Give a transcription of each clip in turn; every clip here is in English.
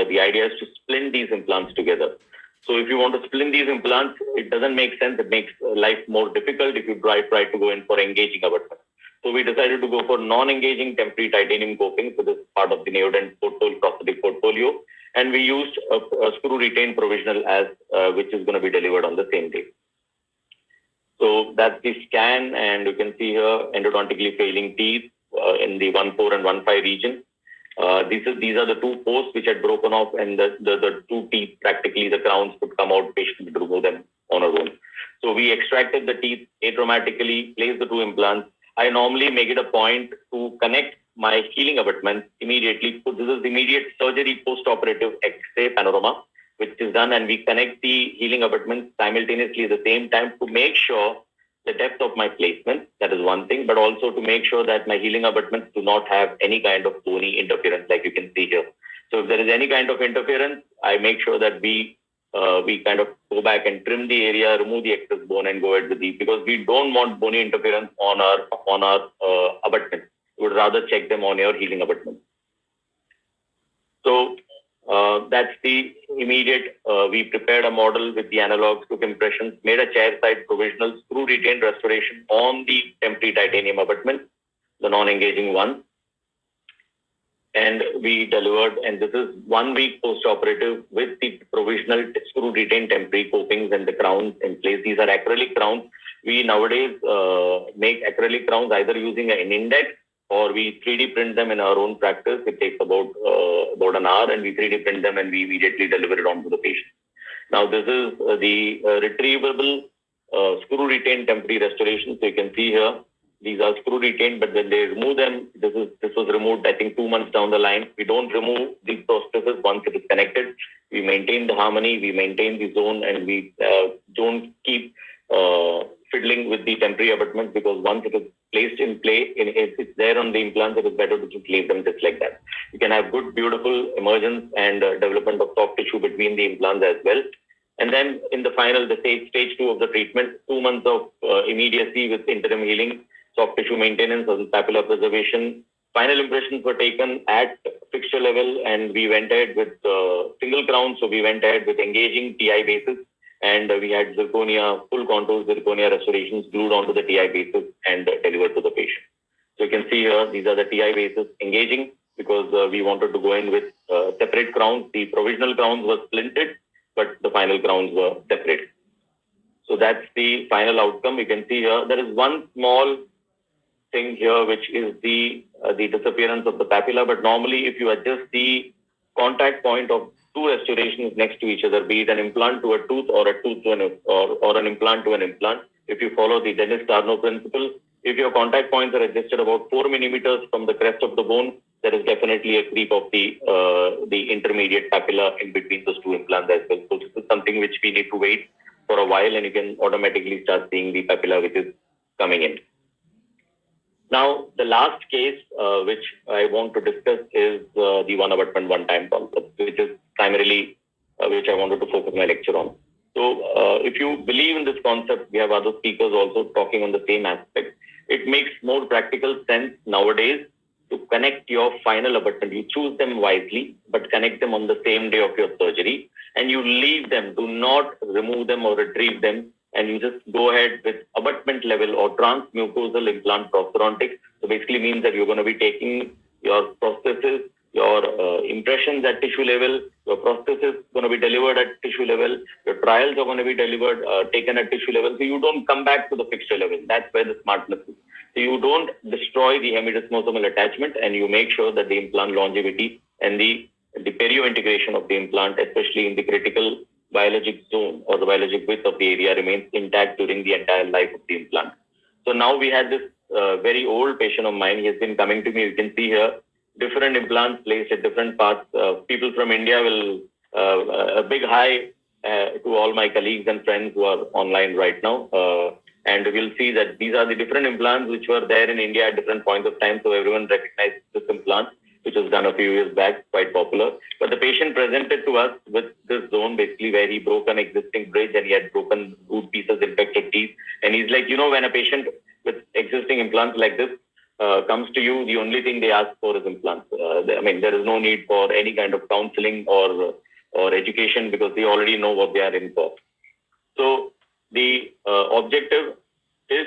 the idea is to splint these implants together. So if you want to splint these implants, it doesn't make sense. It makes life more difficult if you try to go in for engaging abutment. So we decided to go for non-engaging temporary titanium coping. So this is part of the Neodent prosthetic portfolio. And we used a screw retained provisional as which is going to be delivered on the same day. So that's the scan, and you can see here endodontically failing teeth in the 1-4 and 1-5 region. These are the two posts which had broken off, and the two teeth, practically the crowns could come out, patient would remove them on her own. So we extracted the teeth atraumatically, placed the two implants. I normally make it a point to connect my healing abutment immediately. So this is immediate surgery post-operative X-ray panorama, which is done, and we connect the healing abutment simultaneously at the same time to make sure the depth of my placement. That is one thing, but also to make sure that my healing abutments do not have any kind of bony interference, like you can see here. So if there is any kind of interference, I make sure that we kind of go back and trim the area, remove the excess bone, and go ahead with these, because we don't want bony interference on our abutments. We would rather check them on your healing abutments. So that's the immediate. We prepared a model with the analog screw impressions, made a chair side provisional screw retained restoration on the temporary titanium abutment, the non-engaging one. And we delivered, and this is 1 week post-operative with the provisional screw retained temporary copings and the crowns in place. These are acrylic crowns. We nowadays make acrylic crowns either using an index, or we 3D print them in our own practice. It takes about an hour, and we 3D print them and we immediately deliver it on to the patient. Now, this is the retrievable screw retained temporary restoration. So you can see here, these are screw retained, but when they remove them, this was removed, I think, 2 months down the line. We don't remove the prosthesis once it is connected. We maintain the harmony, we maintain the zone, and we don't keep fiddling with the temporary abutment, because once it is placed in play, it's there on the implants, it is better to just leave them just like that. You can have good, beautiful emergence and development of soft tissue between the implants as well. And then in the final, the stage 2 of the treatment, 2 months of immediacy with interim healing, soft tissue maintenance, and papilla preservation. Final impressions were taken at fixture level, and we went ahead with single crown. So we went ahead with engaging TI basis, and we had zirconia, full contour zirconia restorations glued onto the TI basis and delivered to the patient. So you can see here, these are the TI bases engaging, because we wanted to go in with separate crowns. The provisional crowns were splinted, but the final crowns were separate. So that's the final outcome. You can see here, there is one small thing here, which is the disappearance of the papilla. But normally, if you adjust the contact point of two restorations next to each other, be it an implant to a tooth or a tooth to an implant to an implant, if you follow the Dennis-Carnot principle, if your contact points are adjusted about 4 millimeters from the crest of the bone, there is definitely a creep of the intermediate papilla in between those two implants as well. So this is something which we need to wait for a while, and you can automatically start seeing the papilla which is coming in. Now, the last case which I want to discuss is the one abutment one time concept, which is primarily which I wanted to focus my lecture on. So if you believe in this concept, we have other speakers also talking on the same aspect. It makes more practical sense nowadays to connect your final abutment. You choose them wisely, but connect them on the same day of your surgery, and you leave them. Do not remove them or retrieve them, and you just go ahead with abutment level or transmucosal implant prosthodontics. So basically means that you're going to be taking your prosthesis, your impressions at tissue level, your prosthesis is going to be delivered at tissue level, your trials are going to be delivered, taken at tissue level. So you don't come back to the fixture level. That's where the smartness is. So you don't destroy the hemidesmosomal attachment, and you make sure that the implant longevity and the perio integration of the implant, especially in the critical biologic zone or the biologic width of the area, remains intact during the entire life of the implant. So now we had this very old patient of mine. He has been coming to me. You can see here different implants placed at different parts. People from India will a big hi to all my colleagues and friends who are online right now. And we'll see that these are the different implants which were there in India at different points of time. So everyone recognized this implant, which was done a few years back, quite popular. But the patient presented to us with this zone, basically where he broke an existing bridge and he had broken root pieces, infected teeth. And he's like, when a patient with existing implants like this comes to you, the only thing they ask for is implants. There is no need for any kind of counseling or education because they already know what they are in for. So the objective is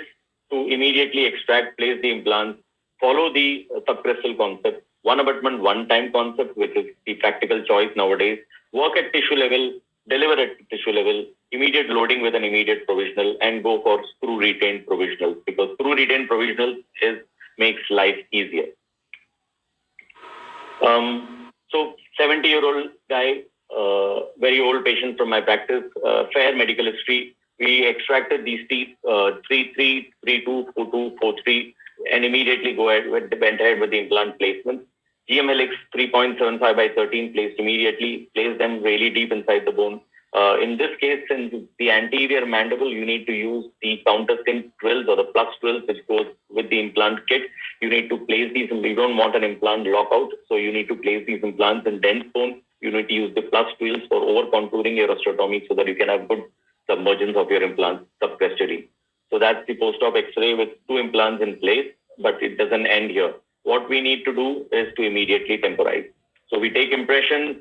to immediately extract, place the implants, follow the subcrestal concept, one abutment, one time concept, which is the practical choice nowadays, work at tissue level, deliver at tissue level, immediate loading with an immediate provisional, and go for screw retained provisionals because screw retained provisionals makes life easier. So 70-year-old guy, very old patient from my practice, fair medical history. We extracted these teeth 3-3, 3-2, 4-2, 4-3, and immediately went ahead with the implant placement. GMLX 3.75 by 13 placed immediately, placed them really deep inside the bone. In this case, since the anterior mandible, you need to use the countersink drills or the plus drills, which goes with the implant kit. You need to place these, and we don't want an implant lockout, so you need to place these implants in dense bone. You need to use the plus drills for over contouring your osteotomy so that you can have good submergence of your implants subcrestally. So that's the post-op X-ray with 2 implants in place, but it doesn't end here. What we need to do is to immediately temporize. So we take impressions,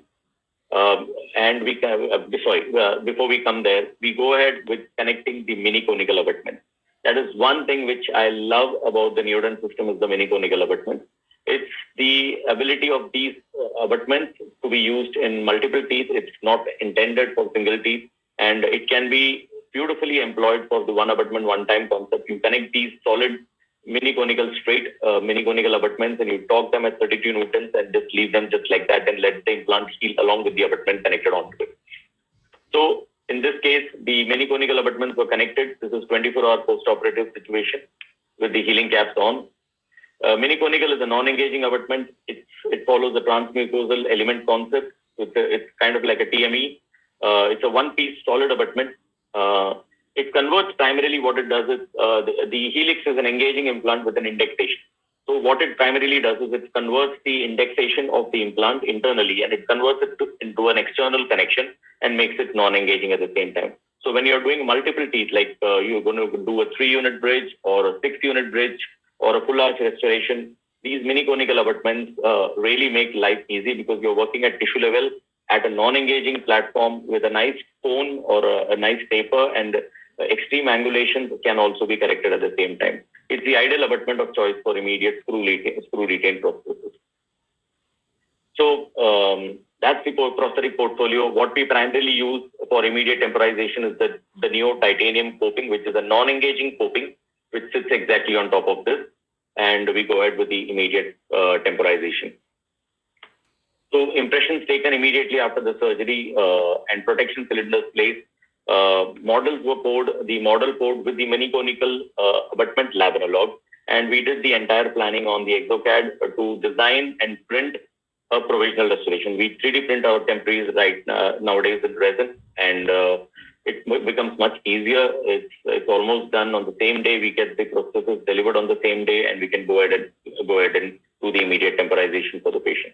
and we can, before we come there, we go ahead with connecting the mini conical abutment. That is one thing which I love about the Neodent system is the mini conical abutment. It's the ability of these abutments to be used in multiple teeth. It's not intended for single teeth, and it can be beautifully employed for the one abutment, one time concept. You connect these solid mini conical abutments and you torque them at 32 newtons and just leave them just like that and let the implant heal along with the abutment connected onto it. So in this case, the mini conical abutments were connected. This is 24-hour post-operative situation with the healing caps on. Mini conical is a non-engaging abutment. It follows the transmucosal element concept. It's kind of like a TME. It's a one-piece solid abutment. It converts primarily what it does is the helix is an engaging implant with an indexation. So what it primarily does is it converts the indexation of the implant internally and it converts it into an external connection and makes it non-engaging at the same time. So when you're doing multiple teeth, like you're going to do a 3-unit bridge or a 6-unit bridge or a full arch restoration, these mini conical abutments really make life easy because you're working at tissue level at a non-engaging platform with a nice cone or a nice taper, and extreme angulations can also be corrected at the same time. It's the ideal abutment of choice for immediate screw retained prosthesis. So that's the prosthetic portfolio. What we primarily use for immediate temporization is the Neo titanium coping, which is a non-engaging coping, which sits exactly on top of this. And we go ahead with the immediate temporization. So impressions taken immediately after the surgery and protection cylinders placed. Models were poured, the model poured with the mini conical abutment lab analog, and we did the entire planning on the ExoCAD to design and print a provisional restoration. We 3D print our temporaries nowadays with resin, and it becomes much easier. It's almost done on the same day. We get the prosthesis delivered on the same day, and we can go ahead and do the immediate temporization for the patient.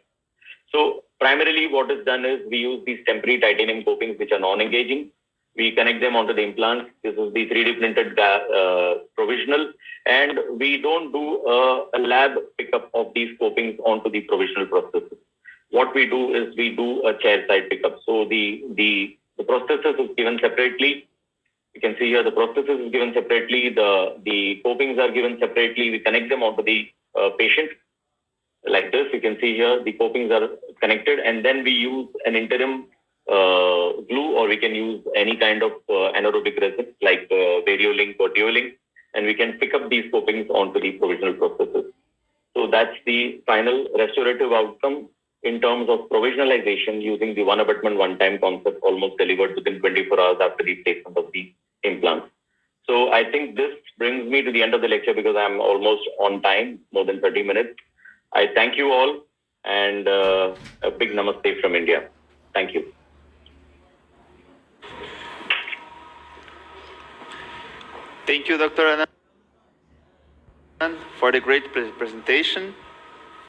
So primarily what is done is we use these temporary titanium copings which are non-engaging. We connect them onto the implants. This is the 3D printed provisional, and we don't do a lab pickup of these copings onto the provisional prosthesis. What we do is we do a chair side pickup. So the prosthesis is given separately. You can see here the prosthesis is given separately. The copings are given separately. We connect them onto the patient like this. You can see here the copings are connected, and then we use an interim glue, or we can use any kind of anaerobic resin like Variolink or Duolink, and we can pick up these copings onto the provisional prosthesis. So that's the final restorative outcome in terms of provisionalization using the one abutment, one time concept, almost delivered within 24 hours after the placement of the implant. So I think this brings me to the end of the lecture because I'm almost on time, more than 30 minutes. I thank you all, and a big namaste from India. Thank you. Thank you, Dr. Anand, for the great presentation.